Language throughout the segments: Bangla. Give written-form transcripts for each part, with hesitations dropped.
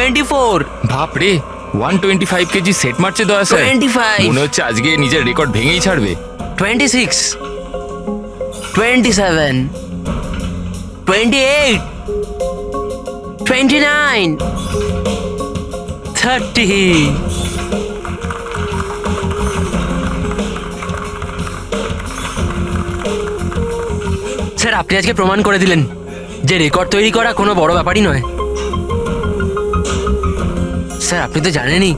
24, বাপরে 125 কেজি সেট মারছে দয়া স্যার 25, মনে হচ্ছে আজকে নিজের রেকর্ড ভেঙেই ছাড়বে 26, 27, 28, 29, 30. স্যার আপনি আজকে প্রমাণ করে দিলেন যে রেকর্ড তৈরি করা কোনো বড় ব্যাপারই নয়। স্যার আপনি তো জানেনই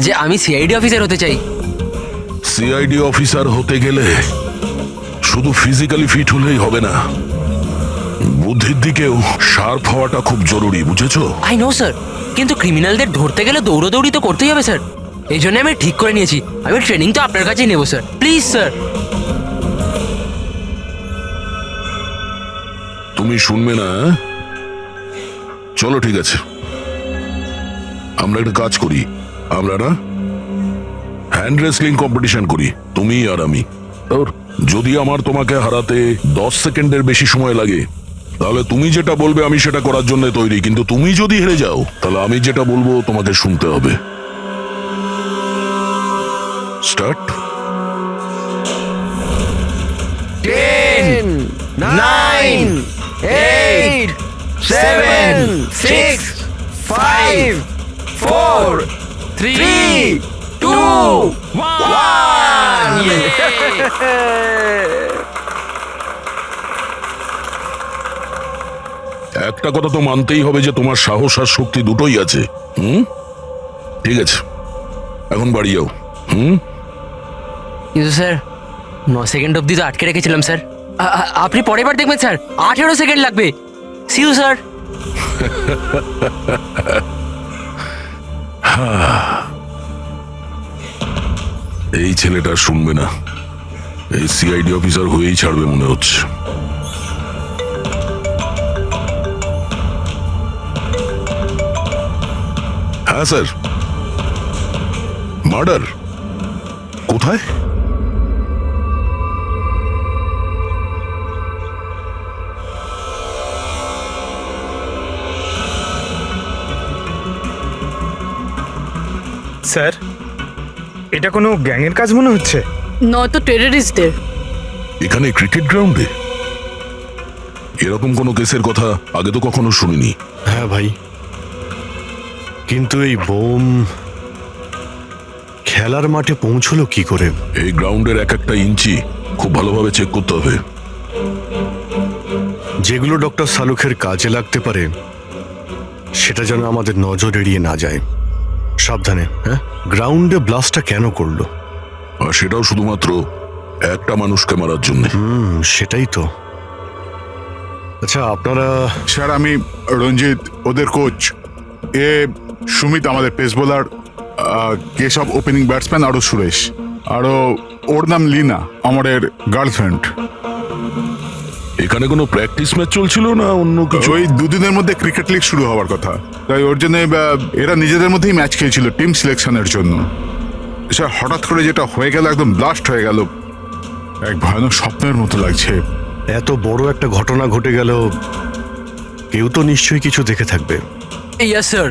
যে আমি সিআইডি অফিসার হতে চাই। সিআইডি অফিসার হতে গেলে শুধু ফিজিক্যালি ফিট হলেই হবে না, বুদ্ধির দিকেও শার্প হওয়াটা খুব জরুরি, বুঝেছো? আই নো স্যার, কিন্তু ক্রিমিনালদের ধরতে গেলে দৌড়াদৌড়ি তো করতেই হবে স্যার। এই জন্য আমি ঠিক করে নিয়েছি আমি ট্রেনিং তো আপনার কাছেই নেবো স্যার, প্লিজ স্যার। তুমি শুনবে না? চলো ঠিক আছে, আমরা একটা কাজ করি, আমরা না হ্যান্ড রেসলিং কম্পিটিশন করি, তুমি আর আমি। যদি আমার তোমাকে হারাতে 10 সেকেন্ডের বেশি সময় লাগে তাহলে তুমি যেটা বলবে আমি সেটা করার জন্য তৈরি, কিন্তু তুমি যদি হেরে যাও তাহলে আমি যেটা বলবো তোমাকে শুনতে হবে। স্টার্ট। 10, 9, 8, 7, 6, 5, 4, 3, 2, 1. একটা কথা তো মানতেই হবে যে তোমার সাহস আর শক্তি দুটোই আছে। ঠিক আছে, এখন বাড়ি যাও। কিন্তু স্যার 9 সেকেন্ড অবধি তো আটকে রেখেছিলাম স্যার। আপনি পরের বার দেখবেন স্যার 18 সেকেন্ড লাগবে। See you sir. এই ছেলেটা শুনবে না, এই সিআইডি অফিসার হয়েই ছাড়বে মনে হচ্ছে। হ্যাঁ স্যার। মার্ডার কোথায়? স্যার, এটা কোনো গ্যাংয়ের কাজ মনে হচ্ছে। নয়তো টেররিস্টদের। এখানে ক্রিকেট গ্রাউন্ডে এরকম কোনো কেসের কথা আগে তো কখনো শুনিনি। হ্যাঁ ভাই, কিন্তু এই বোম খেলার মাঠে পৌঁছলো কি করে? এই গ্রাউন্ডের এক একটা ইঞ্চি খুব ভালোভাবে চেক করতে হবে। যেগুলো ডক্টর সালুখের কাজে লাগতে পারে সেটা যেন আমাদের নজর এড়িয়ে না যায়। সাবধানে। হ্যাঁ, গ্রাউন্ডে ব্লাস্টটা কেন করলো? আর সেটাও শুধুমাত্র একটা মানুষকে মারার জন্য। সেটাই তো। আচ্ছা আপনারা? স্যার আমি রঞ্জিত, ওদের কোচ। এ সুমিত আমাদের pace bowler, Keshab opening batsman, আরও সুরেশ, আরও ওর নাম লিনা আমাদের গার্লফ্রেন্ড। এখানে কোনো প্র্যাকটিস ম্যাচ চলছিল না অন্য কিছু? ওই দুদিনের মধ্যে ক্রিকেট লিগ শুরু হওয়ার কথা, তাই ওর জন্য এরা নিজেদের মধ্যেই ম্যাচ খেলছিল টিম সিলেকশনের জন্য। স্যার হঠাৎ করে যেটা হয়ে গেল, একদম ব্লাস্ট হয়ে গেল, এক ভয়ানক স্বপ্নের মতো লাগছে। এত বড় একটা ঘটনা ঘটে গেল, কেউ তো নিশ্চয়ই কিছু দেখে থাকবে। Yes sir.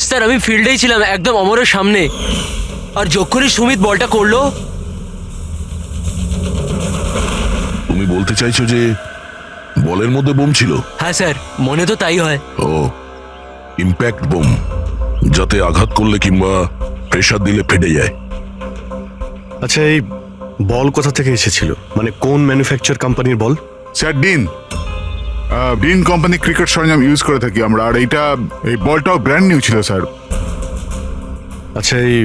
স্যার আমি ফিল্ডেই ছিলাম একদম অমরের সামনে, আর যখনই সুমিত বলটা করলো। তুমি বলতে চাইছো যে বলের মধ্যে বোম ছিল? হ্যাঁ স্যার, মনে তো তাই হয়। ও, ইম্প্যাক্ট বোম, যাতে আঘাত করলে কিংবা প্রেসার দিলে ফেটে যায়। আচ্ছা এই বল কোথা থেকে এসেছিল? মানে কোন ম্যানুফ্যাকচার কোম্পানির বল? স্যার ডিন কোম্পানি ক্রিকেট সরঞ্জাম ইউজ করে থাকি আমরা, আর এই বলটাও ব্র্যান্ড নিউ ছিল স্যার। আচ্ছা এই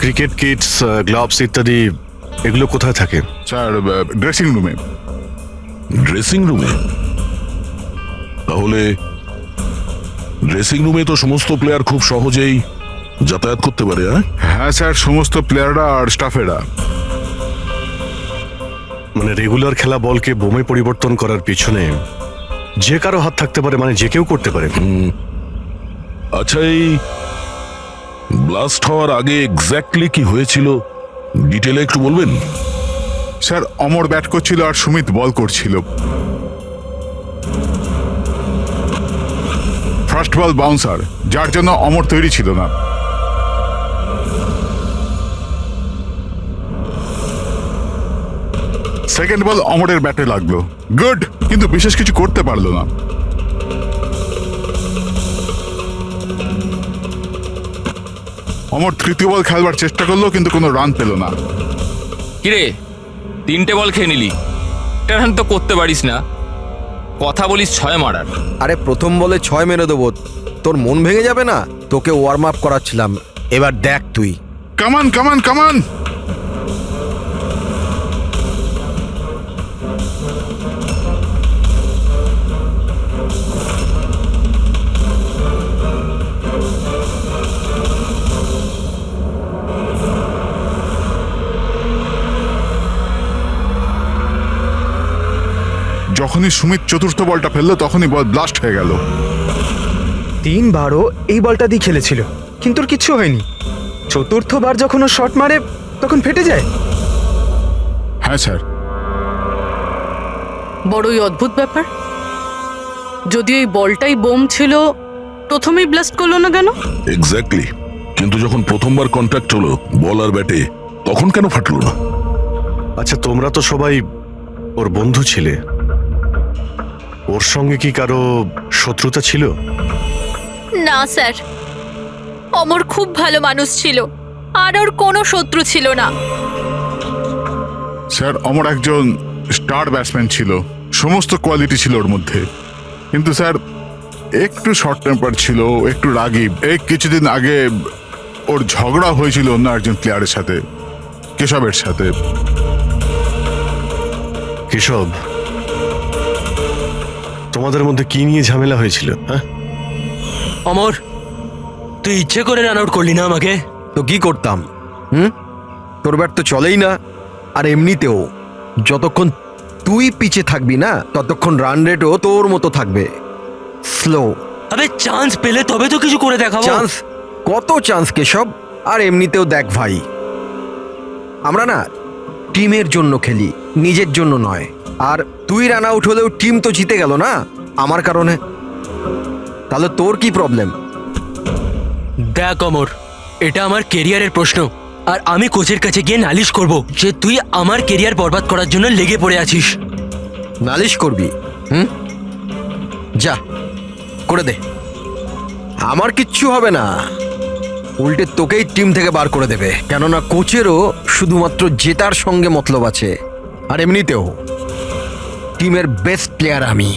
ক্রিকেট কিটস, গ্লাভস ইত্যাদি এগুলো কোথায় থাকে? স্যার ড্রেসিং রুমে। ড্রেসিং রুমে? তাহলে ড্রেসিং রুমে তো সমস্ত প্লেয়ার খুব সহজেই যাতায়াত করতে পারে। হ্যাঁ স্যার, সমস্ত প্লেয়াররা আর স্টাফেরা। মানে রেগুলার খেলা বলকে বোমে পরিবর্তন করার পিছনে যে কারো হাত থাকতে পারে, মানে যে কেউ করতে পারে। আচ্ছা এই ব্লাস্ট হওয়ার আগে এক্স্যাক্টলি কি হয়েছিল ডিটেলে একটু বলবেন? স্যার অমর ব্যাট করছিল আর সুমিত বল করছিল। ফার্স্ট বল বাউন্সার, যার জন্য অমর তৈরি ছিল না। সেকেন্ড বল অমরের ব্যাটে লাগলো, গুড, কিন্তু বিশেষ কিছু করতে পারলো না। অমর তৃতীয় বল খেলবার চেষ্টা করলো, কিন্তু কোনো রান পেল না। কিরে 3টে বল খেয়ে নিলি, একটা রান তো করতে পারিস না, কথা বলিস 6 মারার। আরে প্রথম বলে 6 মেরে দেবো, তোর মন ভেঙে যাবে না? তোকে ওয়ার্ম আপ করাচ্ছিলাম, এবার দেখ তুই। কামান কামান কামান। যখনই সুমিত চতুর্থ বলটা ফেললো তখনই বল ব্লাস্ট হয়ে গেল। 3বারও এই বলটা দিয়ে খেলেছিল, কিন্তু ওর কিচ্ছু হয়নি। চতুর্থবার যখন ও শট মারে তখন ফেটে যায়। হ্যাঁ স্যার। বড়ই অদ্ভুত ব্যাপার। যদি এই বলটাই বোম ছিল, প্রথমেই ব্লাস্ট করলো না কেন? এক্স্যাক্টলি, কিন্তু যখন প্রথমবার কন্ট্যাক্ট হলো বল আর ব্যাটে, তখন কেন ফাটলো না? আচ্ছা, তোমরা তো সবাই ওর বন্ধু ছিলে, ওর সঙ্গে কি কারো শত্রুতা ছিল? না স্যার, অমর খুব ভালো মানুষ ছিল, আর ওর কোনো শত্রু ছিল না। স্যার, অমর একজন স্টার ব্যাটসম্যান ছিল, সমস্ত কোয়ালিটি ছিল ওর মধ্যে, কিন্তু স্যার একটু শর্ট টেম্পার ছিল, একটু রাগী। এই কিছুদিন আগে ওর ঝগড়া হয়েছিল অন্য একজন প্লেয়ারের সাথে, কেশবের সাথে। কেশব, তোমাদের মধ্যে কি নিয়ে ঝামেলা হয়েছিল? হ্যাঁ, অমর, তুই ইচ্ছে করে রান আউট করলি না আমাকে? তো কি করতাম? তোর ব্যাট তো চলেই না, আর এমনিতেও যতক্ষণ তুই পিছে থাকবি না ততক্ষণ রান রেটও তোর মতো থাকবে, স্লো। আবে চান্স পেলে তবে তো কিছু করে দেখাবো। চান্স? কত চান্স কেশব? আর এমনিতেও দেখ ভাই, আমরা না টিমের জন্য খেলি, নিজের জন্য নয়। আর তুই রান আউট হলেও টিম তো জিতে গেল না আমার কারণে, তাহলে তোর কি প্রবলেম? দেখ অমর, এটা আমার কেরিয়ারের প্রশ্ন, আর আমি কোচের কাছে গিয়ে নালিশ করব যে তুই আমার কেরিয়ার বরবাদ করার জন্য লেগে পড়ে আছিস। নালিশ করবি? যা করে দে, আমার কিচ্ছু হবে না, উল্টে তোকেই টিম থেকে বার করে দেবে, কেননা কোচেরও শুধুমাত্র জেতার সঙ্গে মতলব আছে। আর এমনিতেও টিমের বেস্ট প্লেয়ার আমি,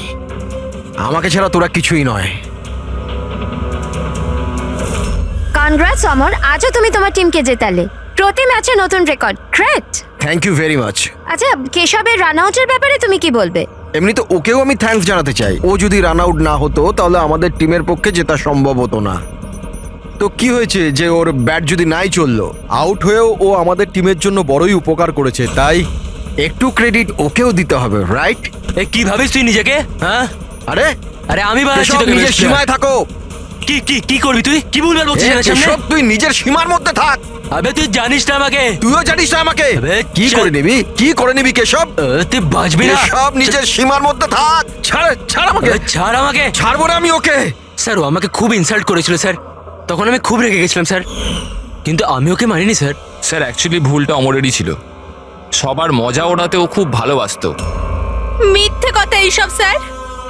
আমাকে ছাড়া তোরা কিছুই নয়। কনগ্রাটস অমর, আজও তুমি তোমার টিমকে জেতালে, প্রতি ম্যাচে নতুন record, great. Thank you very much. আচ্ছা, কেশবের রান আউটের ব্যাপারে তুমি কি বলবে? এমনি তো ওকেও আমি থ্যাঙ্কস জানাতে চাই, ও যদি রান আউট না হতো তাহলে আমাদের টিমের পক্ষে জেতা সম্ভব হতো না। তো কি হয়েছে যে ওর ব্যাট যদি নাই চললো, আউট হয়েও ও আমাদের টিমের জন্য বড়ই উপকার করেছে, তাই একটু ক্রেডিট ওকেও দিতে হবে, রাইট? এ কি ভাবিস তুই নিজেকে? হ্যাঁ, আরে আরে আমি বানাচ্ছি কেশব, তোকে নিজের best সীমায় player। থাকো। কি কি কি করবি তুই? কি ভুলভাল বলছিস এ, আমার সামনে? কেশব, তুই নিজের সীমার মধ্যে থাক। আবে তুই জানিস না আমাকে। তুইও জানিস না আমাকে। আবে, কি চল। করে নিবি, কি করে নিবি কেশব? তুই বাঁচবি না। কেশব, নিজের সীমার মধ্যে থাক। ছাড়, ছাড় আমাকে। আবে, ছাড় আমাকে। ছাড়বো না আমি ওকে। স্যার, ও আমাকে খুব ইনসাল্ট করেছিল স্যার, তখন আমি খুব রেগে গেছিলাম স্যার, কিন্তু আমি ওকে মানিনি স্যার। স্যার অ্যাকচুয়ালি ভুলটা অমরেরই ছিল, সবার মজা ওড়াতে ও খুব ভালোবাসতো। মিথ্যে কথা এইসব স্যার,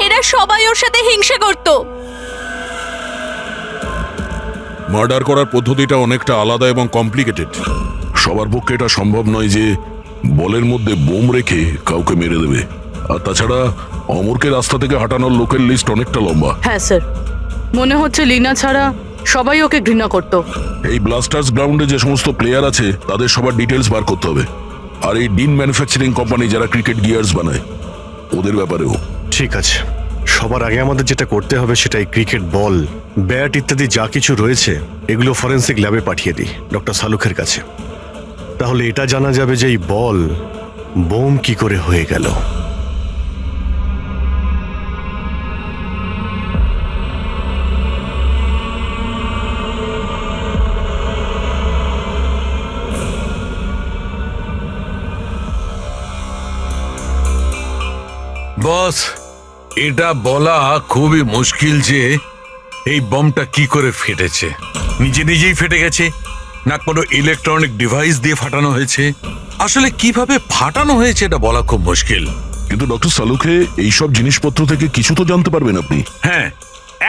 এরা সবাই ওর সাথে হিংসা করতো। মার্ডার করার পদ্ধতিটা অনেকটা আলাদা এবং কমপ্লিকেটেড। সবার পক্ষে এটা সম্ভব নয় যে বলের মধ্যে বোম রেখে কাউকে মেরে দেবে। আর তাছাড়া অমরকে রাস্তা থেকে হাঁটানোর লোকের লিস্ট অনেকটা লম্বা। হ্যাঁ স্যার, মনে হচ্ছে লিনা ছাড়া সবাই ওকে ঘৃণা করতো। এই ব্লাস্টার্স গ্রাউন্ডে যে সমস্ত প্লেয়ার আছে তাদের সবার ডিটেলস বার করতে হবে। আর এই ডিন ম্যানুফ্যাকচারিং কোম্পানি যারা ক্রিকেট গিয়ার্স বানায়, ওদের ব্যাপারেও। ঠিক আছে, সবার আগে আমাদের যেটা করতে হবে সেটাই ক্রিকেট বল, ব্যাট ইত্যাদি যা কিছু রয়েছে এগুলো ফরেন্সিক ল্যাবে পাঠিয়ে দিই ডক্টর সালুখের কাছে। তাহলে এটা জানা যাবে যে এই বল বোম কি করে হয়ে গেল। বস, এটা বলা খুবই মুশকিল যে এই বমটা কি করে ফেটেছে? নিজে নিজেই ফেটে গেছে, না কোনো ইলেকট্রনিক ডিভাইস দিয়ে ফাটানো হয়েছে? আসলে কিভাবে ফাটানো হয়েছে এটা বলা খুব মুশকিল। কিন্তু ডক্টর সালুখে এইসব জিনিসপত্র থেকে কিছু তো জানতে পারবেন আপনি। হ্যাঁ,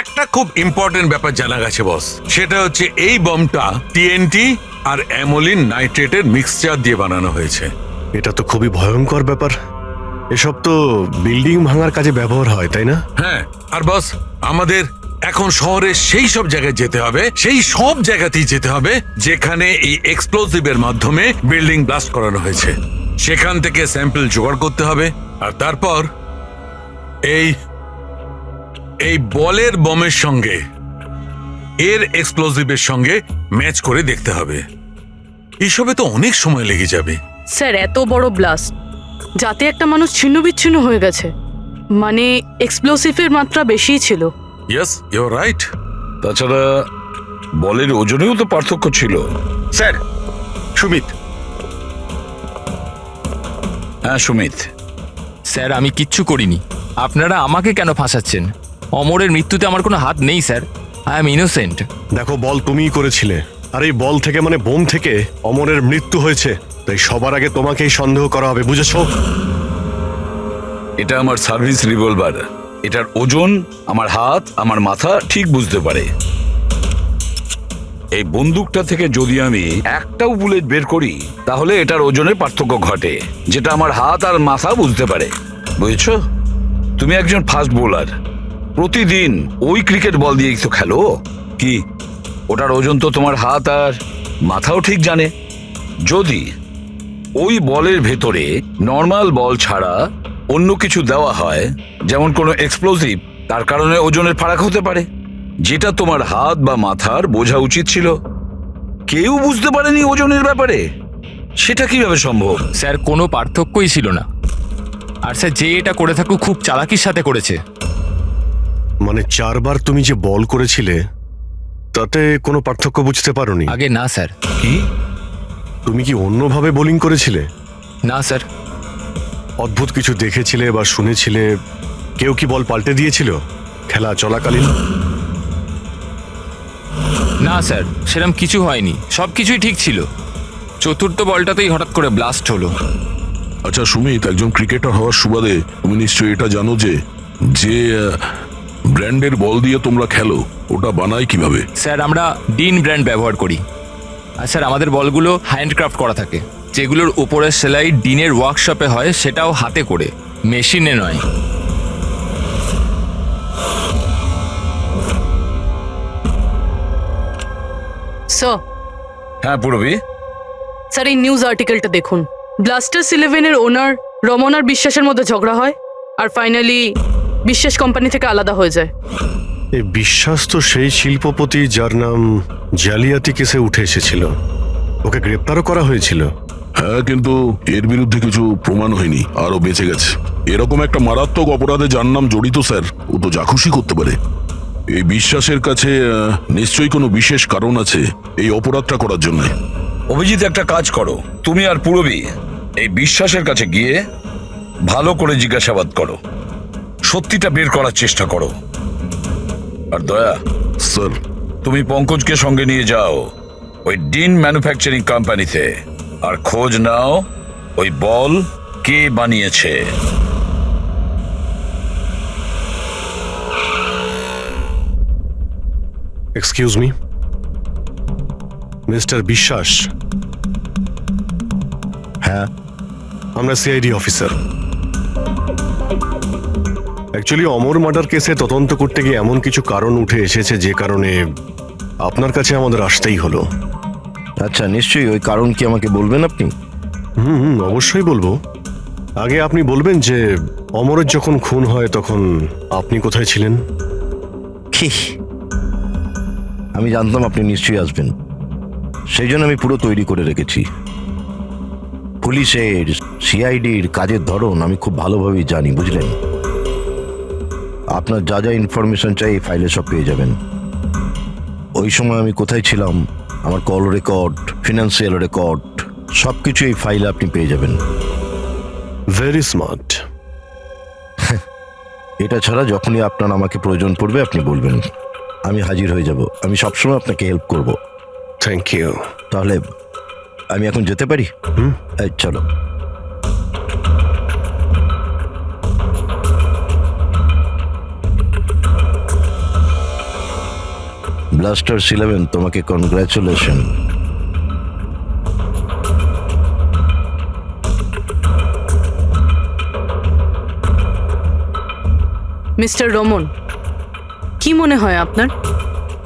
একটা খুব ইম্পর্টেন্ট ব্যাপার জানা গেছে বস, সেটা হচ্ছে এই বমটা টিএনটি আর অ্যামোলিন নাইট্রেটের মিক্সচার দিয়ে বানানো হয়েছে। এটা তো খুবই ভয়ঙ্কর ব্যাপার। এসব তো বিল্ডিং ভাঙার কাজে ব্যবহার হয়, তাই না? হ্যাঁ, আর বস আমাদের এখন শহরে সেই সব জায়গায় যেতে হবে, সেই সব জায়গাতেই যেতে হবে যেখানে এই এক্সপ্লোসিভের মাধ্যমে বিল্ডিং ব্লাস্ট করানো হয়েছে। সেখান থেকে স্যাম্পল জোগাড় করতে হবে, আর তারপর এই বলের বমের সঙ্গে এর এক্সপ্লোসিভের সঙ্গে ম্যাচ করে দেখতে হবে। এসবে তো অনেক সময় লেগে যাবে। স্যার, এত বড় ব্লাস্ট, যাতে একটা মানুষ ছিন্ন বিচ্ছিন্ন হয়ে গেছে, মানে এক্সপ্লোসিভের মাত্রা বেশিই ছিল। Yes, you are right. তাছাড়া বলের ওজনেও তো পার্থক্য ছিল। স্যার, সুমিত। হ্যাঁ সুমিত, স্যার আমি কিচ্ছু করিনি, আপনারা আমাকে কেন ফাঁসাচ্ছেন? অমরের মৃত্যুতে আমার কোনো হাত নেই স্যার, আই এম ইনোসেন্ট। দেখো, বল তুমিই করেছিলে, আর এই বল থেকে মানে বোম থেকে অমরের মৃত্যু হয়েছে, তাই সবার আগে তোমাকেই সন্দেহ করা হবে, বুঝেছো? এটা আমার সার্ভিস রিভলভার। এটার ওজন আমার হাত, আমার মাথা ঠিক বুঝতে পারে। এই বন্দুকটা থেকে যদি আমি একটাও বুলেট বের করি, তাহলে এটার ওজনে পার্থক্য ঘটে, যেটা আমার হাত আর মাথা বুঝতে পারে। বুঝেছো? তুমি একজন ফাস্ট বোলার, প্রতিদিন ওই ক্রিকেট বল দিয়েই তো খেলো। কি ওটার ওজন তো তোমার হাত আর মাথাও ঠিক জানে। যদি ওই বলের ভেতরে নর্মাল বল ছাড়া অন্য কিছু দেওয়া হয়, যেমন কোনো এক্সপ্লোসিভ, তার কারণে ওজনের ফারাক হতে পারে, যেটা তোমার হাত বা মাথার বোঝা উচিত ছিল। কেউ বুঝতে পারেনি ওজনের ব্যাপারে, সেটা কিভাবে সম্ভব? স্যার কোনো পার্থক্যই ছিল না, আর স্যার যে এটা করে থাকুক খুব চালাকির সাথে করেছে। মানে 4 বার তুমি যে বল করেছিলে তাতে কোনো পার্থক্য বুঝতে পারোনি? আগে না স্যার। কি? তুমি কি অন্যভাবে বোলিং করেছিলে? না স্যার। অদ্ভুত কিছু দেখেছিলে বা শুনেছিলে? কেউ কি বল পাল্টে দিয়েছিল খেলা চলাকালীন? না স্যার, সেরকম কিছু হয়নি, সব কিছুই ঠিক ছিল। চতুর্থ বলটাতেই হঠাৎ করে ব্লাস্ট হলো। আচ্ছা সুমিত, একজন ক্রিকেটার হওয়ার সুবাদে তুমি নিশ্চয়ই এটা জানো যে যে ব্র্যান্ডের বল দিয়ে তোমরা খেলো, ওটা বানায় কিভাবে? স্যার আমরা ডিন ব্র্যান্ড ব্যবহার করি, আর স্যার আমাদের বলগুলো হ্যান্ডক্রাফট করা থাকে, যেগুলোর উপরের সেলাই ডিনের ওয়ার্কশপে হয়, সেটাও হাতে করে, মেশিনে নয়। স্যার, হ্যাঁ পূরবী, স্যার এই নিউজ আর্টিকেলটা দেখুন। ব্লাস্টার্স 11-এর ওনার রমন আর বিশ্বাসের মধ্যে ঝগড়া হয়, আর ফাইনালি বিশ্বাস কোম্পানি থেকে আলাদা হয়ে যায়। এই বিশ্বাস তো সেই শিল্পপতি যার নাম জালিয়াতি কেসে উঠে এসেছিল, ওকে গ্রেপ্তারও করা হয়েছিল। হ্যাঁ, কিন্তু এর বিরুদ্ধে কিছু প্রমাণ হয়নি, আরো বেঁচে গেছে। এরকম একটা মারাত্মক অপরাধে যার নাম জড়িত স্যার, ও তো যা খুশি করতে পারে। এই বিশ্বাসের কাছে নিশ্চয়ই কোনো বিশেষ কারণ আছে এই অপরাধটা করার জন্য। অভিজিৎ একটা কাজ করো, তুমি আর পূরবী এই বিশ্বাসের কাছে গিয়ে ভালো করে জিজ্ঞাসাবাদ করো, সত্যিটা বের করার চেষ্টা করো। আর দয়া স্যার, তুমি পঙ্কজকে সঙ্গে নিয়ে যাও ওই ডিন ম্যানুফ্যাকচারিং কোম্পানিতে, আর খোঁজ নাও ওই বল কে বানিয়েছে। এক্সকিউজ মি, মিস্টার বিশ্বাস। হ্যাঁ, আমরা সিআইডি অফিসার। অ্যাকচুয়ালি অমর মার্ডার কেসে তদন্ত করতে গিয়ে এমন কিছু কারণ উঠে এসেছে যে কারণে আপনার কাছে আমাদের আসতেই হলো। আচ্ছা, নিশ্চয়ই। ওই কারণ কি আমাকে বলবেন আপনি? অবশ্যই বলবো। আগে আপনি বলবেন যে অমরের যখন খুন হয় তখন আপনি কোথায় ছিলেন? কি? আমি জানতাম আপনি নিশ্চয়ই আসবেন, সেই জন্য আমি পুরো তৈরি করে রেখেছি। পুলিশের, সিআইডির কাজের ধরন আমি খুব ভালোভাবেই জানি, বুঝলেন? আপনার যা যা ইনফরমেশন চাই এই ফাইলে সব পেয়ে যাবেন। ওই সময় আমি কোথায় ছিলাম, আমার কল রেকর্ড, ফিনান্সিয়াল রেকর্ড, সব কিছু এই ফাইলে আপনি পেয়ে যাবেন। Very smart. এটা ছাড়া যখনই আপনার আমাকে প্রয়োজন পড়বে আপনি বলবেন। আমি হাজির হয়ে যাব। আমি সবসময় আপনাকে হেল্প করব। Thank you. তাহলে আমি এখন যেতে পারি? এই, চলো। ব্লাস্টার্স 11, তোমাকে কনগ্রাচুলেশন। মিস্টার রমন, কি মনে হয় আপনার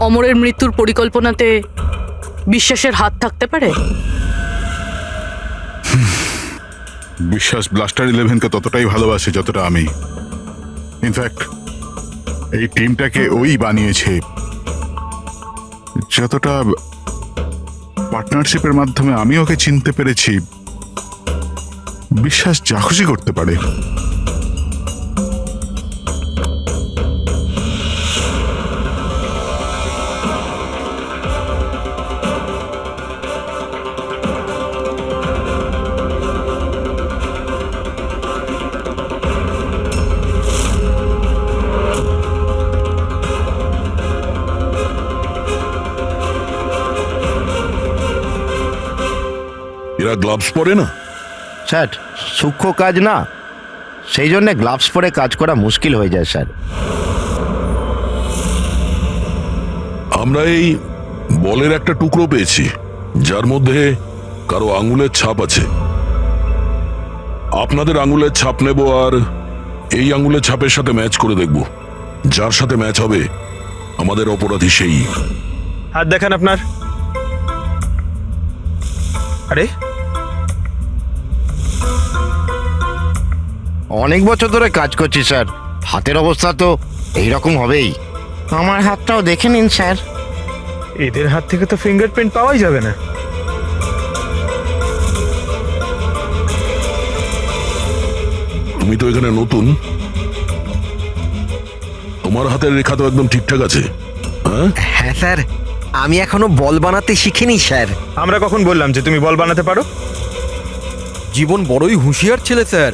অমরের মৃত্যুর পরিকল্পনাতে বিশ্বাসের হাত থাকতে পারে? বিশ্বাস ব্লাস্টার 11কে ততটাই ভালোবাসে যতটা আমি। ইনফ্যাক্ট এই টিমটাকে ওই বানিয়েছে, যতটা পার্টনারশিপের মাধ্যমে আমি ওকে চিনতে পেরেছি। বিশ্বাস যা খুশি করতে পারে। এরা গ্লাভস পরে না? স্যার, সূক্ষ্ম কাজ না, সেই জন্য গ্লাভস পরে কাজ করা মুশকিল হয়ে যায় স্যার। আমরা এই বলের একটা টুকরো পেয়েছি যার মধ্যে কারো আঙুলের ছাপ আছে। আপনাদের আঙুলের ছাপ নেব আর এই আঙুলের ছাপের সাথে ম্যাচ করে দেখব। যার সাথে ম্যাচ হবে আমাদের অপরাধী সেই। হাত দেখান আপনার। আরে, অনেক বছর ধরে কাজ করছি স্যার, হাতের অবস্থা তো এইরকম হবেই। আমার হাতটাও দেখে নিন স্যার। এদের হাত থেকে তো ফিঙ্গারপ্রিন্ট পাওয়াই যাবে না। তুমি তো এখানে নতুন, তোমার হাতের রেখা তো একদম ঠিকঠাক আছে। হ্যাঁ হ্যাঁ স্যার, আমি এখনো বল বানাতে শিখিনি স্যার। আমরা কখন বললাম যে তুমি বল বানাতে পারো? জীবন বড়ই হুঁশিয়ার ছেলে স্যার।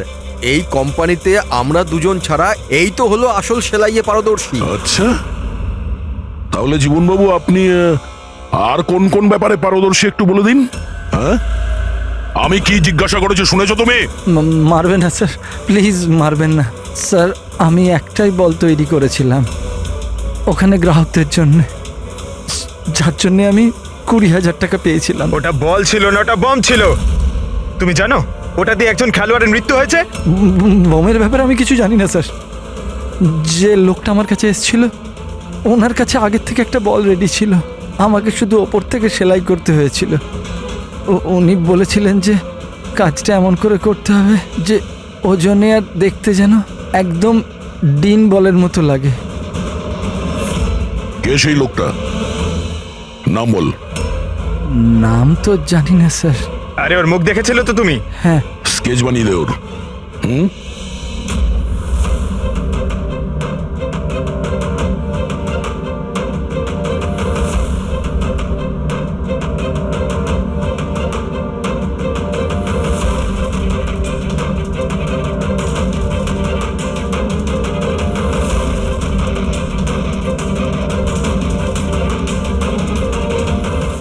এই কোম্পানিতে আমরা দুজন ছাড়া এই তো হলো আসল সেলাইয়ে পারদর্শী। আচ্ছা, তাহলে জীবনবাবু আপনি আর কোন কোন ব্যাপারে পারদর্শী একটু বলে দিন। হ্যাঁ, আমি কি জিজ্ঞাসা করেছি শুনেছো তুমি? মারবেন না স্যার, প্লিজ মারবেন না স্যার। আমি একটাই বল তৈরি করেছিলাম ওখানে গ্রাহকদের জন্য, যার জন্য আমি 20,000 টাকা পেয়েছিলাম। ওটা বল ছিল না, ওটা বম ছিল। তুমি জানো ওটা দিয়ে একজন খেলোয়াড়ের মৃত্যু হয়েছে? বোমের ব্যাপারে আমি কিছু জানি না স্যার। যে লোকটা আমার কাছে এসেছিল ওনার কাছে আগের থেকে একটা বল রেডি ছিল, আমাকে শুধু ওপর থেকে সেলাই করতে হয়েছিল। উনি বলেছিলেন যে কাজটা এমন করে করতে হবে যে ওজনে আর দেখতে যেন একদম ডিন বলের মতো লাগে। কে সেই লোকটা? নাম বল। নাম তো জানি না স্যার। আরে, ওর মুখ দেখেছিল তো তুমি? হ্যাঁ। স্কেচ বানিয়ে দে ওর। হুম,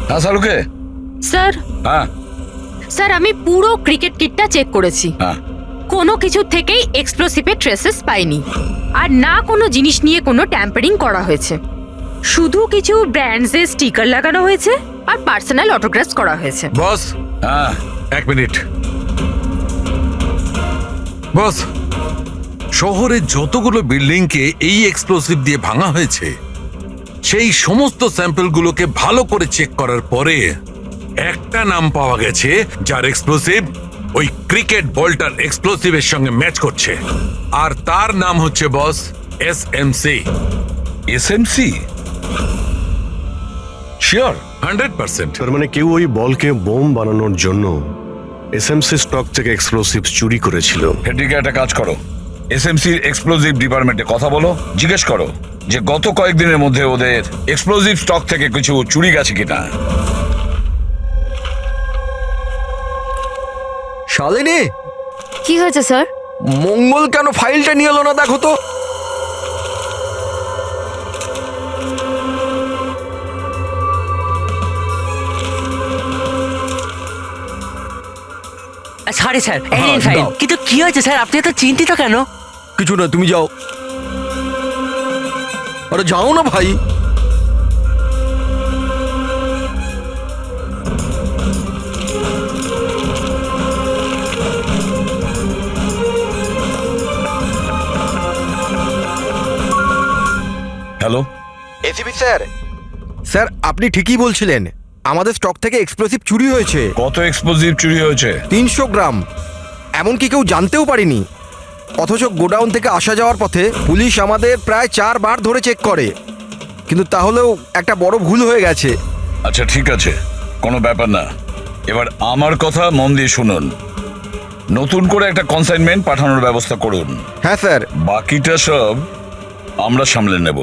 হ্যাঁ শাহরুখে। স্যার, হ্যাঁ স্যার আমি পুরো ক্রিকেট কিটটা চেক করেছি। হ্যাঁ, কোনো কিছু থেকেই এক্সপ্লোসিভের ট্রেসেস পাইনি, আর না কোনো জিনিস নিয়ে কোনো ট্যাম্পারিং করা হয়েছে। শুধু কিছু ব্র্যান্ডসের স্টিকার লাগানো হয়েছে আর পার্সোনাল অটোগ্রাফস করা হয়েছে। বস, হ্যাঁ এক মিনিট। বস, শহরের যতগুলো বিল্ডিংকে এই এক্সপ্লোসিভ দিয়ে ভাঙা হয়েছে সেই সমস্ত স্যাম্পলগুলোকে ভালো করে চেক করার পরে একটা নাম পাওয়া গেছে যার এক্সপ্লোসিভ ওই ক্রিকেট বলটার এক্সপ্লোসিভের সঙ্গে ম্যাচ করছে, আর তার নাম হচ্ছে বস এসএমসি। এসএমসি? শিওর? 100%। তার মানে কেউ ওই বলকে বোম বানানোর জন্য এসএমসি স্টক থেকে এক্সপ্লোসিভ চুরি করেছিল। হেড্রিকে একটা কাজ করো, এসএমসির এক্সপ্লোজিভ ডিপার্টমেন্টে কথা বলো, জিজ্ঞেস করো যে গত কয়েকদিনের মধ্যে ওদের এক্সপ্লোজিভ স্টক থেকে কিছু চুরি গেছে কিনা। শালিনী, কি হয়েছে স্যার? মঙ্গল কেন ফাইলটা নিয়ে এলো না দেখো তো। সরি স্যার, এই নিন ফাইল। কিন্তু কি হয়েছে স্যার, আপনি এত চিন্তিত কেন? কিছু না, তুমি যাও। আরে যাও না ভাই। Hello, ACP sir. স্যার আপনি ঠিকই বলছিলেন, আমাদের স্টক থেকে এক্সপ্লোসিভ চুরি হয়েছে। কত এক্সপ্লোসিভ চুরি হয়েছে? 300 গ্রাম। এমনকি কেউ জানতেও পারিনি। অথচ গোডাউন থেকে আসা যাওয়ার পথে পুলিশ আমাদের প্রায় 4 বার ধরে চেক করে, কিন্তু তাহলেও একটা বড় ভুল হয়ে গেছে। আচ্ছা ঠিক আছে, কোনো ব্যাপার না। এবার আমার কথা মন দিয়ে শুনুন। নতুন করে একটা কনসাইনমেন্ট পাঠানোর ব্যবস্থা করুন। হ্যাঁ স্যার। বাকিটা সব আমরা সামলে নেব।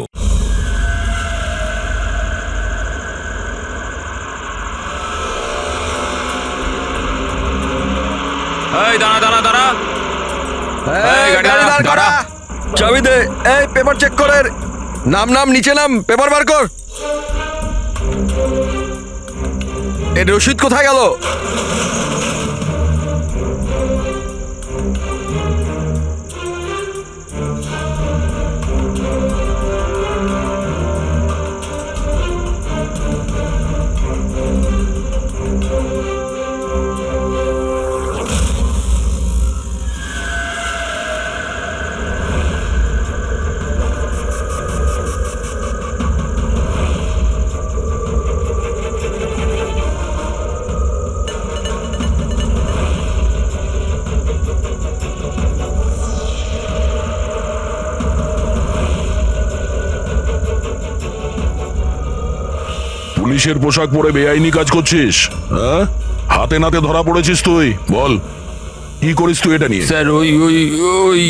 এই দাঁড়া দাঁড়া দাঁড়া, এই গাড়ি গাড়ি দাঁড়া, দাঁড় করা। দাঁড়া। চাবি দে। এই পেপার চেক করেন। নাম নাম নিচে নাম, পেপার বার কর। এর রসিদ কোথায় গেল? পুলিশের পোশাক পরে বেআইনি কাজ করছিস? হ্যাঁ, হাতে নাতে ধরা পড়েছিস তুই। বল কি করিস তুই এটা নিয়ে? স্যার ওই ওই ওই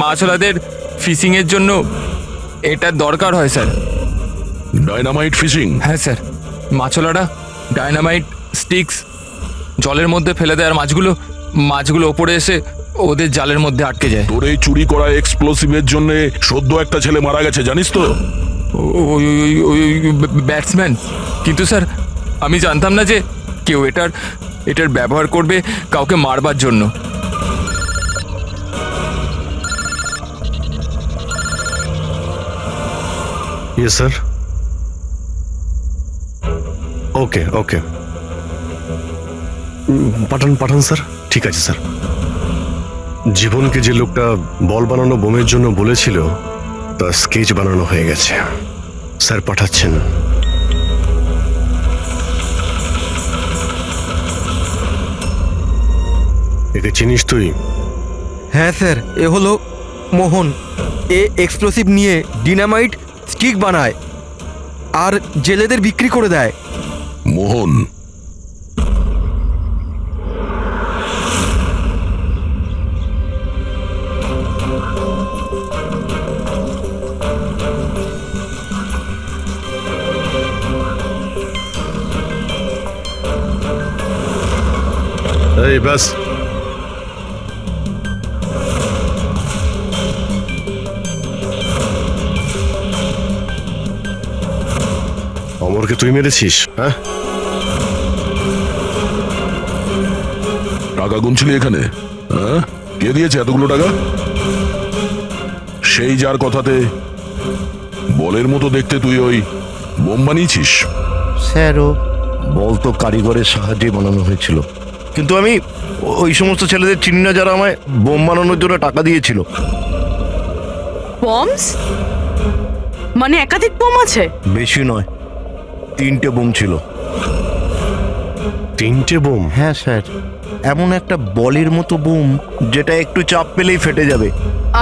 মাছওয়ালাদের ফিশিং এর জন্য এটা দরকার হয় স্যার। Dynamite fishing? হ্যাঁ স্যার, মাছওয়ালারা ডাইনামাইট স্টিক্স জলের মধ্যে ফেলে দেয়, আর মাছগুলো ওপরে এসে ওদের জালের মধ্যে আটকে যায়। তোর এই চুরি করা এক্সপ্লোসিভের জন্য সদ্য একটা ছেলে মারা গেছে, জানিস তো? ওই ওই ওই ব্যাটসম্যান। কিন্তু স্যার আমি জানতাম না যে কেউ এটার ব্যবহার করবে কাউকে মারবার জন্য। Yes sir. ওকে ওকে, পাঠান স্যার। ঠিক আছে স্যার। জীবনকে যে লোকটা বল বানানো বোমের জন্য বলেছিল তার স্কেচ বানানো হয়ে গেছে। স্যার পাঠাচ্ছেন। একে চিনিস তুই? হ্যাঁ স্যার, এ হলো মোহন। এ এক্সপ্লোসিভ নিয়ে ডিনামাইট স্টিক বানায় আর জেলেদের বিক্রি করে দেয়। মোহন? এই ব্যাস, অমরকে তুই মেরেছিস? হ্যাঁ, টাকা গুনছিলি এখানে? হ্যাঁ, কে দিয়েছে এতগুলো টাকা? সেই যার কথাতে বলের মতো দেখতে তুই ওই বোম বানিয়েছিস? স্যার ও বল তো কারিগরের সাহায্যে বানানো হয়েছিল, কিন্তু আমি ওই সমস্ত ছেলেদের চিনি না যারা আমায় বোম বানানোর জন্য টাকা দিয়েছিল। বমস? মানে একাধিক বোম আছে? বেশি নয়, 3টে বোম ছিল। 3টে বোম? হ্যাঁ স্যার, এমন একটা বলের মতো বোম যেটা একটু চাপ পেলেই ফেটে যাবে।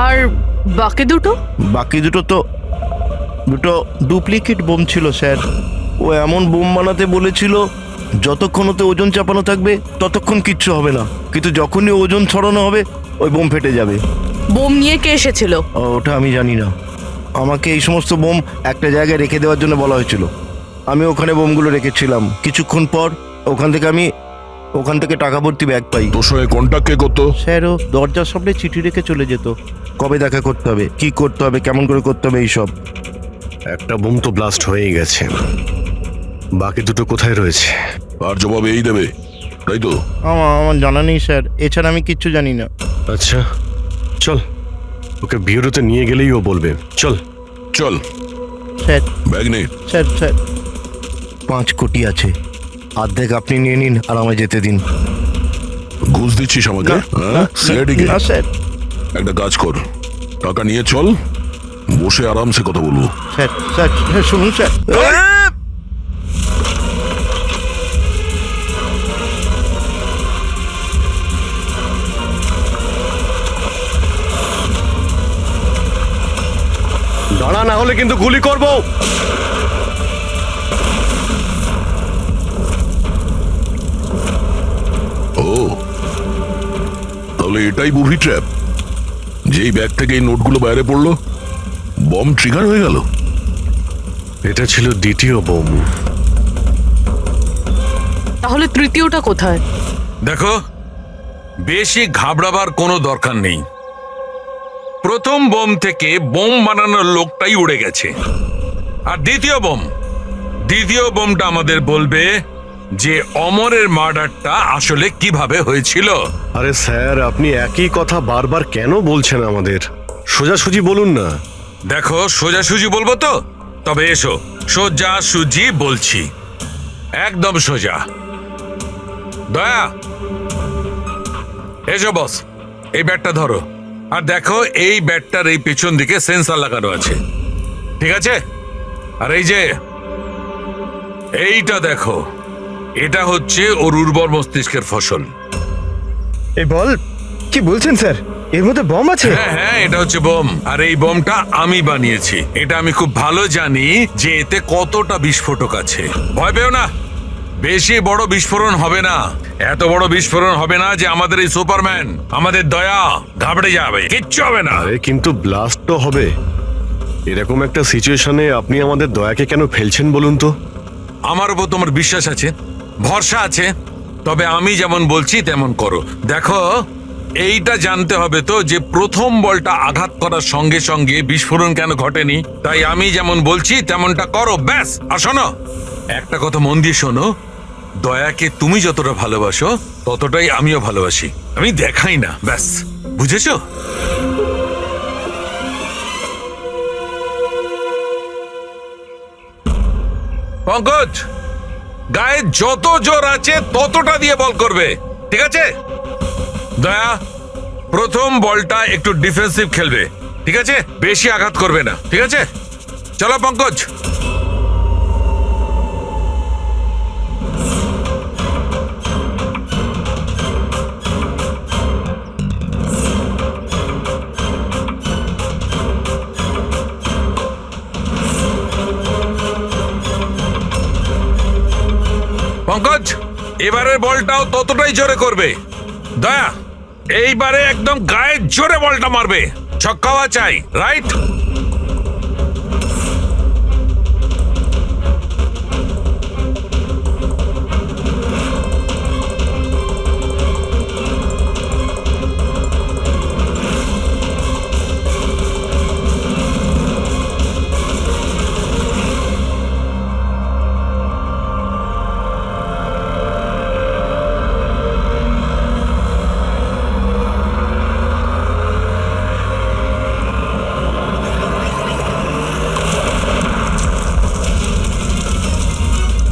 আর বাকি দুটো? বাকি দুটো ডুপ্লিকেট বোম ছিল স্যার। ও এমন বোম বানাতে বলেছিল যতক্ষণ ওতে ওজন চাপানো থাকবে ততক্ষণ কিচ্ছু হবে না, কিন্তু যখনই ওজন ছড়ানো হবে ওই বোম ফেটে যাবে। বোম নিয়ে কে এসেছিল? ওটা আমি জানি না। আমাকে এই সমস্ত বোম একটা জায়গায় রেখে দেওয়ার জন্য বলা হয়েছিল। আমি ওখানে বোমগুলো রেখেছিলাম। কিছুক্ষণ পর ওখান থেকে টাকা ভর্তি ব্যাগ পাই। তোর সঙ্গে কন্ট্যাক্ট কে করতো? স্যার ও দরজার সামনে চিঠি রেখে চলে যেত, কবে দেখা করতে হবে, কি করতে হবে, কেমন করে করতে হবে, এইসব। একটা বোম তো ব্লাস্ট হয়েই গেছে, বাকি দুটো কোথায় রয়েছে? আর জবাব এই দেবে। তাই তো? আমার জানা নেই স্যার, এছাড়া আমি কিচ্ছু জানি না। আচ্ছা চল, ওকে বিউরোতে নিয়ে গেলেই ও বলবে। চল চল, স্যার ব্যাগ নে। স্যার স্যার 5 কোটি আছে, অর্ধেক আপনি নিয়ে নিন আর আমায় যেতে দিন। ঘুষ দিচ্ছিস আমাকে? হ্যাঁ? CID কে? না স্যার। একটা কাজ কর, টাকা নিয়ে চল, বসে আরামসে কথা বলবো। স্যার স্যার স্যার, শুনুন স্যার। দাঁড়া, না হলে কিন্তু গুলি করবো। ও, তাহলে এটাই বুভি ট্র্যাপ? যেই ব্যাগ থেকে এই নোটগুলো বাইরে পড়লো, বম ট্রিগার হয়ে গেল। এটা ছিল দ্বিতীয় বোম। তাহলে তৃতীয়টা কোথায়? দেখো, বেশি ঘাবড়াবার কোনো দরকার নেই। প্রথম বোম থেকে বোম বানানোর লোকটাই উড়ে গেছে। আর দ্বিতীয় বোমটা আমাদের বলবে যে অমরের মার্ডারটা আসলে কিভাবে হয়েছিল। আরে স্যার, আপনি একই কথা বারবার কেন বলছেন আমাদের? সোজাসুজি বলুন না। দেখো, সোজাসুজি বলবো তো? তবে এসো, সোজাসুজি বলছি, একদম সোজা। দয়া, এসো বস, এই ব্যাটটা ধরো। আর দেখো, এই ব্যাটটার এই পেছন দিকে সেন্সর লাগানো আছে, ঠিক আছে? আর এই যে এইটা দেখো, এটা হচ্ছে ওর উর্বর মস্তিষ্কের ফসল। এই বল, কি বলছেন স্যার? এর মধ্যে বম আছে? হ্যাঁ হ্যাঁ, এটা হচ্ছে বোম। আর এই বোমটা আমি বানিয়েছি। এটা আমি খুব ভালো জানি যে এতে কতটা বিস্ফোরক আছে। ভয় পেও না, বেশি বড় বিস্ফোরণ হবে না। এত বড় বিস্ফোরণ হবে না যে আমাদের এই সুপারম্যান, আমাদের দয়া ঘাবড়ে যাবে। কিচ্ছু হবে না। আরে কিন্তু ব্লাস্ট তো হবে। এরকম একটা সিচুয়েশনে আপনি আমাদের দয়াকে কেন ফেলছেন বলুন তো? আমার উপর তোমার বিশ্বাস আছে, ভরসা আছে, তবে আমি যেমন বলছি তেমন করো। দেখো, এইটা জানতে হবে তো যে প্রথম বলটা আঘাত করার সঙ্গে সঙ্গে বিস্ফোরণ কেন ঘটেনি। তাই আমি যেমন বলছি তেমনটা করো, ব্যাস। আর শোনো, একটা কথা মন দিয়ে শোনো, দয়াকে তুমি যতটা ভালোবাসো ততটাই আমিও ভালোবাসি। আমি দেখাই না, ব্যাস, বুঝেছো? পঙ্কজ, গায়ে যত জোর আছে ততটা দিয়ে বল করবে, ঠিক আছে? দয়া, প্রথম বলটা একটু ডিফেন্সিভ খেলবে, ঠিক আছে? বেশি আঘাত করবে না, ঠিক আছে? চলো পঙ্কজ। পঙ্কজ, এবারের বলটাও ততটাই জোরে করবে। দয়া, এইবারে একদম গায়ে জোরে বলটা মারবে। ছক্কাওয়া চাই, রাইট?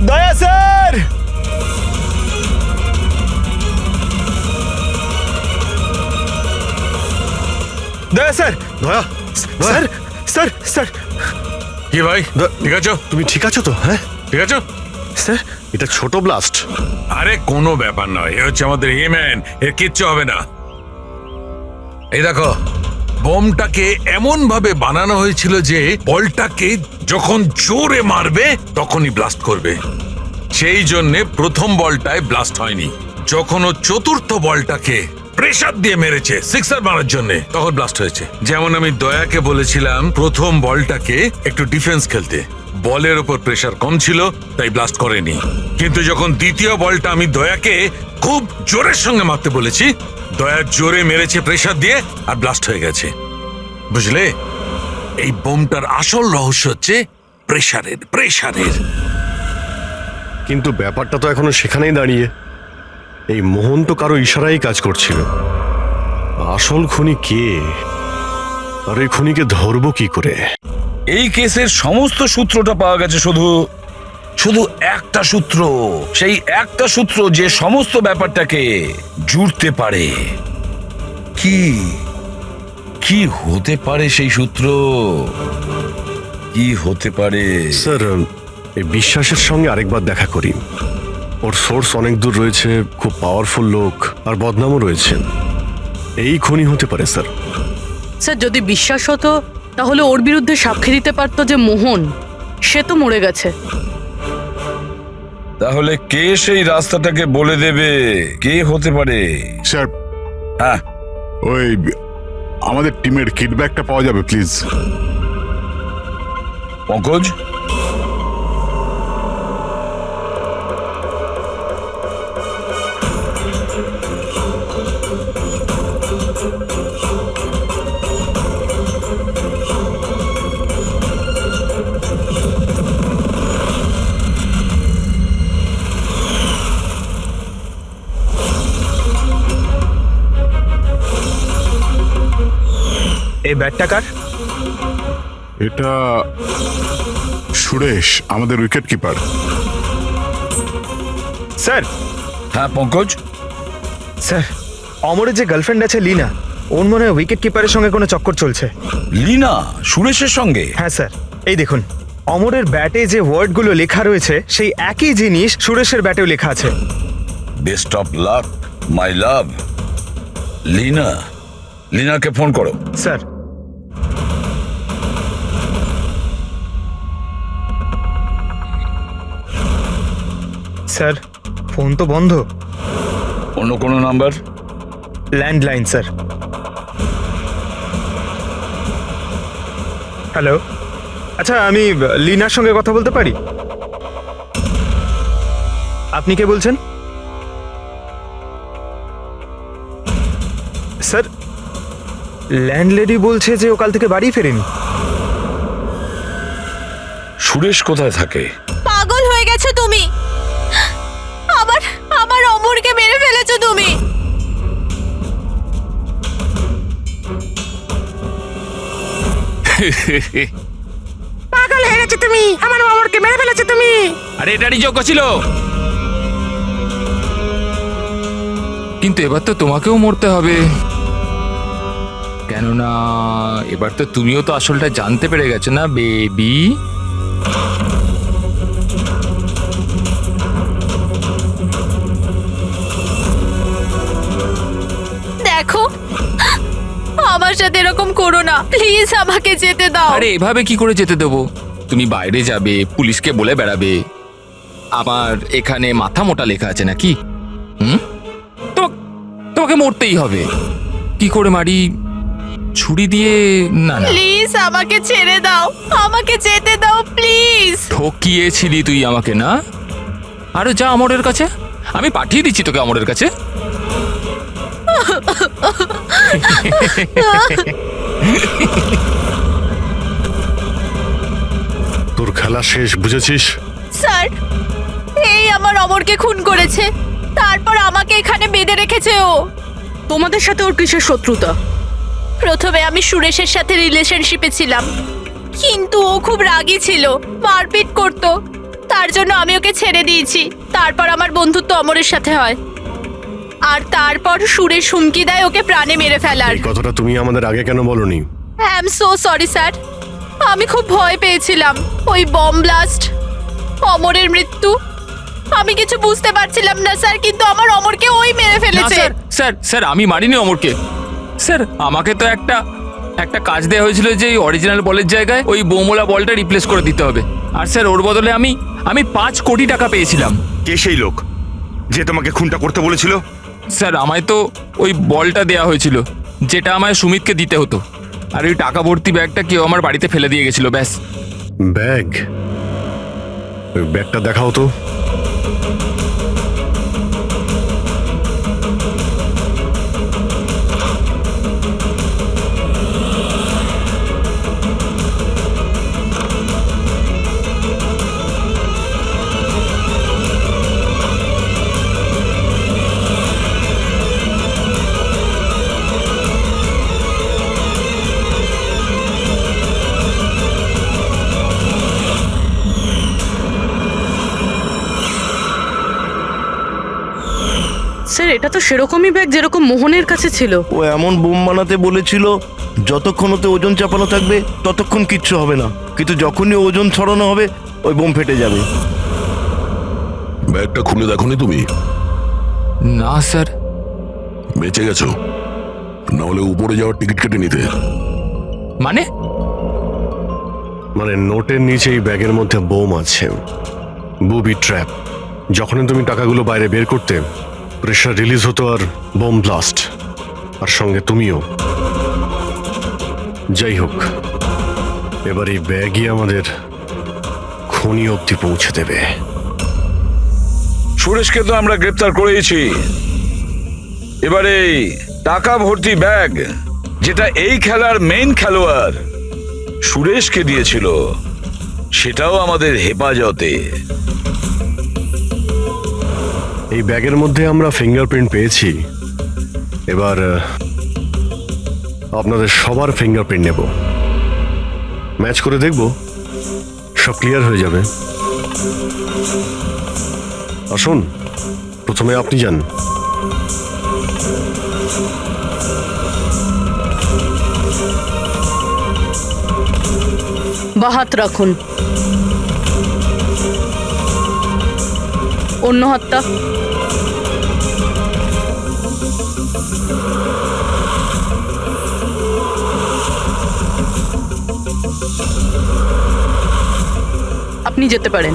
দয়া স্যার! দয়া স্যার! দয়া, স্যার স্যার স্যার! কি ভাই, ঠিক আছো? তুমি ঠিক আছো তো? হ্যাঁ ঠিক আছো স্যার, এটা ছোট ব্লাস্ট। আরে কোনো ব্যাপার নয়, এ হচ্ছে আমাদের হিম্যান, এর কিচ্ছু হবে না। এই দেখো, বোমটাকে এমন ভাবে বানানো হয়েছিল যে বলটাকে যখন জোরে মারবে তখনই ব্লাস্ট করবে। সেই জন্যে প্রথম বলটায় ব্লাস্ট হয়নি। যখন ও চতুর্থ বলটাকে প্রেসার দিয়ে মেরেছে সিক্সার মারার জন্য, তখন ব্লাস্ট হয়েছে। যেমন আমি দয়াকে বলেছিলাম প্রথম বলটাকে একটু ডিফেন্স খেলতে, বলের ওপর প্রেসার কম ছিল তাই ব্লাস্ট করেনি। কিন্তু যখন দ্বিতীয় বলটা আমি দয়াকে খুব জোরের সঙ্গে মারতে বলেছি, দয়া জোরে মেরেছে প্রেসার দিয়ে আর ব্লাস্ট হয়ে গেছে। বুঝলে, এই বোমটার আসল রহস্য হচ্ছে প্রেসারের। কিন্তু ব্যাপারটা তো এখনো সেখানেই দাঁড়িয়ে। এই মোহন তো কারো ইশারাই কাজ করছিল। আসল খুনি কে, আর এই খুনিকে ধরবো কি করে? এই কেসের সমস্ত সূত্রটা পাওয়া গেছে, শুধু শুধু একটা সূত্র, সেই একটা সূত্র যে সমস্ত ব্যাপারটাকে জুড়তে পারে। কি কি হতে পারে সেই সূত্র? কি হতে পারে? স্যার, এই বিশ্বাসের সঙ্গে আরেকবার দেখা করি। ওর সোর্স অনেক দূর রয়েছে, খুব পাওয়ারফুল লোক, আর বদনামও রয়েছে। এই খুনি হতে পারে স্যার। স্যার যদি বিশ্বাস হতো তাহলে ওর বিরুদ্ধে সাক্ষী দিতে পারতো যে মোহন, সে তো মরে গেছে। তাহলে কে সেই রাস্তাটাকে বলে দেবে? কে হতে পারে? স্যার, হ্যাঁ, ওই আমাদের টিমের কিডব্যাকটা পাওয়া যাবে প্লিজ? পঙ্কজ, এই ব্যাটটা কার? এটা সুরেশ, আমাদের উইকেট কিপার। স্যার। হ্যাঁ পঙ্কজ, স্যার, অমরের যে গার্লফ্রেন্ড আছে লীনা, ওর মনে হয় উইকেট কিপারের সঙ্গে কোনো চক্কর চলছে। লীনা সুরেশের সঙ্গে? হ্যাঁ স্যার, এই দেখুন অমরের ব্যাটে যে ওয়ার্ডগুলো লেখা রয়েছে সেই একই জিনিস সুরেশের ব্যাটেও লেখা আছে। Best of luck my love. Leena, লীনাকে ফোন করো। স্যার। স্যার, ফোন তো বন্ধ। অন্য কোনো নাম্বার? Landline sir. হ্যালো, আচ্ছা আমি লীনার সঙ্গে কথা বলতে পারি? আপনি কে বলছেন? স্যার, ল্যান্ডলেডি বলছে যে ও কাল থেকে বাড়ি ফেরেনি। সুরেশ কোথায় থাকে? পাগল হয়ে গেছো তুমি, আমার অমরকে মেরে ফেলেছো তুমি। পাগল হয়ে গেছো তুমি, আমার অমরকে মেরে ফেলেছো তুমি। আরে এটারই যোগ্য ছিল, কিন্তু এবার তো তোমাকেও মরতে হবে, কেননা এবার তো তুমিও তো আসলটা জানতে পেরে গেছো না বেবি। দেখো, আমার সাথে এরকম করো না প্লিজ, আমাকে যেতে দাও। আরে এভাবে কি করে যেতে দেবো? তুমি বাইরে যাবে, পুলিশকে বলে বেড়াবে আমার এখানে মাথা মোটা লেখা আছে নাকি? তোমাকে মরতেই হবে। কি করে মারি? ছুরি দিয়ে? না না, প্লিজ আমাকে ছেড়ে দাও, আমাকে যেতে দাও প্লিজ। ঠকিয়েছিলি তুই আমাকে না? আরে যা অমরের কাছে, আমি পাঠিয়ে দিচ্ছি তোকে অমরের কাছে। তোর খেলা শেষ, বুঝেছিস? স্যার, এই আমার অমরকে খুন করেছে, তারপর আমাকে এখানে বেঁধে রেখেছে ও। তোমাদের সাথে ওর কিসের শত্রুতা? প্রথমে আমি সুরেশের সাথে রিলেশনশিপে ছিলাম, কিন্তু ও খুব রাগী ছিল, মারপিট করতো, তার জন্য আমি ওকে ছেড়ে দিয়েছি। তারপর আমার বন্ধুত্ব অমরের সাথে হয়, আর তারপর সুরেশ হুমকি দেয় ওকে প্রাণে মেরে ফেলার। এই কথাটা তুমি আমাদের আগে কেন বলনি? I am so sorry sir, আমি খুব ভয় পেয়েছিলাম। ওই বম ব্লাস্ট, অমরের মৃত্যু, আমি কিছু বুঝতে পারছিলাম না স্যার, কিন্তু আমার অমরকে ওই মেরে ফেলেছে। স্যার স্যার, আমি মারিনি অমরকে। স্যার, আমাকে তো একটা কাজ দেওয়া হয়েছিল যে অরিজিনাল বলের জায়গায় ওই বোমোলা বলটা রিপ্লেস করে দিতে হবে, আর স্যার ওর বদলে আমি 5 কোটি টাকা পেয়েছিলাম। কে সেই লোক যে তোমাকে খুনটা করতে বলেছিল? স্যার, আমায় তো ওই বলটা দেওয়া হয়েছিল যেটা আমায় সুমিতকে দিতে হতো, আর ওই টাকা ভর্তি ব্যাগটা কেউ আমার বাড়িতে ফেলে দিয়ে গেছিল, ব্যাস। ব্যাগ? ওই ব্যাগটা দেখাও তো। এটা তো সেরকমই ব্যাগ যেরকম মোহনের কাছে ছিল। ও এমন বোম বানাতে বলেছিল যতক্ষণ ওতে ওজন চাপানো থাকবে ততক্ষণ কিচ্ছু হবে না, কিন্তু যখনই ওজন ছড়ানো হবে ওই বোম ফেটে যাবে। ব্যাগটা খুলে দেখোনি তুমি? না স্যার। বেঁচে গেছো, না হলে উপরে যাওয়ার টিকিট কেটে নিতে। মানে মানে নোটের নিচে এই ব্যাগের মধ্যে বোম আছে, বুবি ট্র্যাপ। যখনই তুমি টাকাগুলো বাইরে বের করতে, প্রেশার রিলিজ হতো আর বোম ব্লাস্ট, আর সঙ্গে তুমিও। যাই হোক, এবার এই ব্যাগই আমাদের খনি অবধি পৌঁছে দেবে। সুরেশকে তো আমরা গ্রেপ্তার করেছি, এবারে টাকা ভর্তি ব্যাগ যেটা এই খেলার মেইন খেলোয়াড় সুরেশকে দিয়েছিল সেটাও আমাদের হেফাজতে। এই ব্যাগের মধ্যে আমরা ফিঙ্গারপ্রিন্ট পেয়েছি, এবার আপনাদের সবার ফিঙ্গারপ্রিন্ট নেব, ম্যাচ করে দেখব, সব ক্লিয়ার হয়ে যাবে। আসুন, প্রথমে আপনি যান। বাহাত রাখুন, অন্য হাতটা। আপনি যেতে পারেন।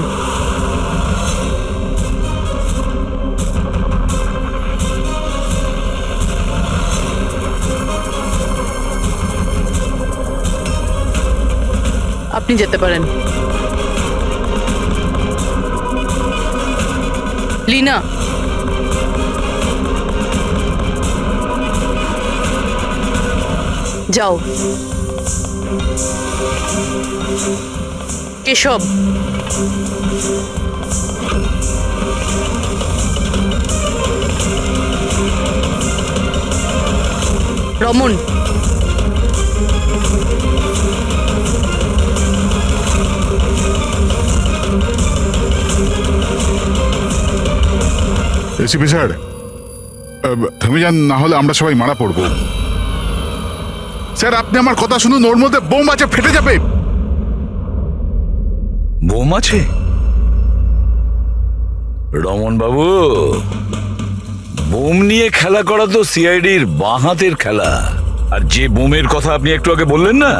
আপনি যেতে পারেন। লীনা, যাও। কেশব, রমন, এসিপি স্যার, থেমে যান, না হলে আমরা সবাই মারা পড়বো। স্যার আপনি আমার কথা শুনুন, ওর মধ্যে বোম আছে, ফেটে যাবে। বোম আছে? রমন বাবু, বোম নিয়ে খেলা করা তো সিআইডির বাঁ হাতের খেলা। আর যে বোমের কথা আপনি একটু আগে বললেন না,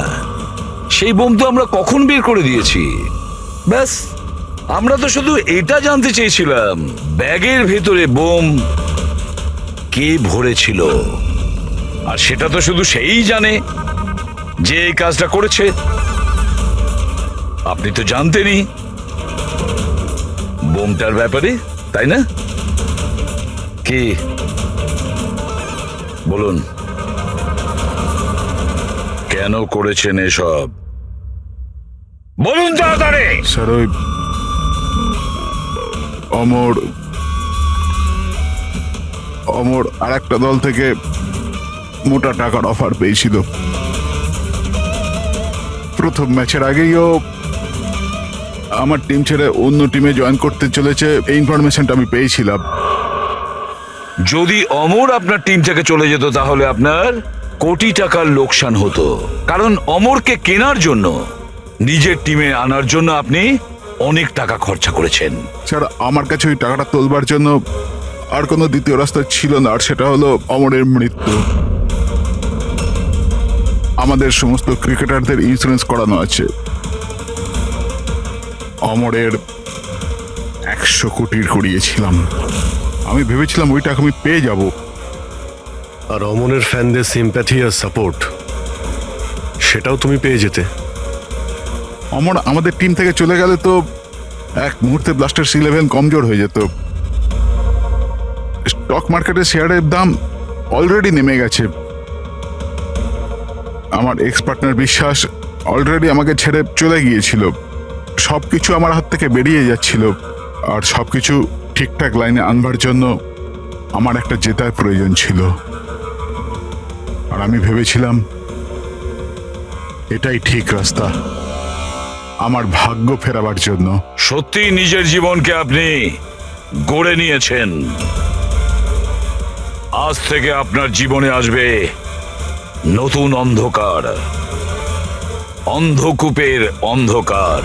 সেই বোম তো আমরা কখন বের করে দিয়েছি। ব্যাস, আমরা তো শুধু এটা জানতে চেয়েছিলাম ব্যাগের ভেতরে বোম কে ভরেছিল, আর সেটা তো শুধু সেই জানে যে এই কাজটা করেছে। আপনি তো জানতেনই বোমটার ব্যাপারে, তাই না? কি বলুন, কেন করেছেন এসব? বলুন তাড়াতাড়ি। স্যার ওই অমর আর একটা দল থেকে মোটা টাকার অফার পেয়েছিল। প্রথম ম্যাচের আগেই ও আমার টিম ছেড়ে অন্য টিমে জয়েন করতে চলেছে, এই ইনফরমেশনটা আমি পেয়েছিলাম। যদি অমর আপনার টিম থেকে চলে যেত তাহলে আপনার কোটি টাকার লোকসান হতো, কারণ অমরকে কেনার জন্য, নিজের টিমে আনার জন্য আপনি অনেক টাকা খরচা করেছেন। স্যার আমার কাছে ওই টাকাটা তোলবার জন্য আর কোনো দ্বিতীয় রাস্তা ছিল না, আর সেটা হলো অমরের মৃত্যু। আমাদের সমস্ত ক্রিকেটারদের ইন্স্যুরেন্স করানো আছে। অমরের 100 কোটির করিয়েছিলাম, আমি ভেবেছিলাম ওই টাকা আমি পেয়ে যাব। আর অমরের ফ্যানদের সিম্প্যাথি আর সাপোর্ট, সেটাও তুমি পেয়ে যেতে। অমর আমাদের টিম থেকে চলে গেলে তো এক মুহূর্তে ব্লাস্টার্স 11 কমজোর হয়ে যেত। স্টক মার্কেটে শেয়ারের দাম অলরেডি নেমে গেছে। আমার এক্স পার্টনার বিশ্বাস অলরেডি আমাকে ছেড়ে চলে গিয়েছিল। সবকিছু আমার হাত থেকে বেরিয়ে যাচ্ছিল, আর সবকিছু ঠিকঠাক লাইনে আনবার জন্য আমার একটা জেতার প্রয়োজন ছিল। আর আমি ভেবেছিলাম এটাই ঠিক রাস্তা আমার ভাগ্য ফেরাবার জন্য। সত্যি নিজের জীবনকে আপনি গড়ে নিয়েছেন। আজ থেকে আপনার জীবনে আসবে নতুন অন্ধকার, অন্ধকূপের অন্ধকার।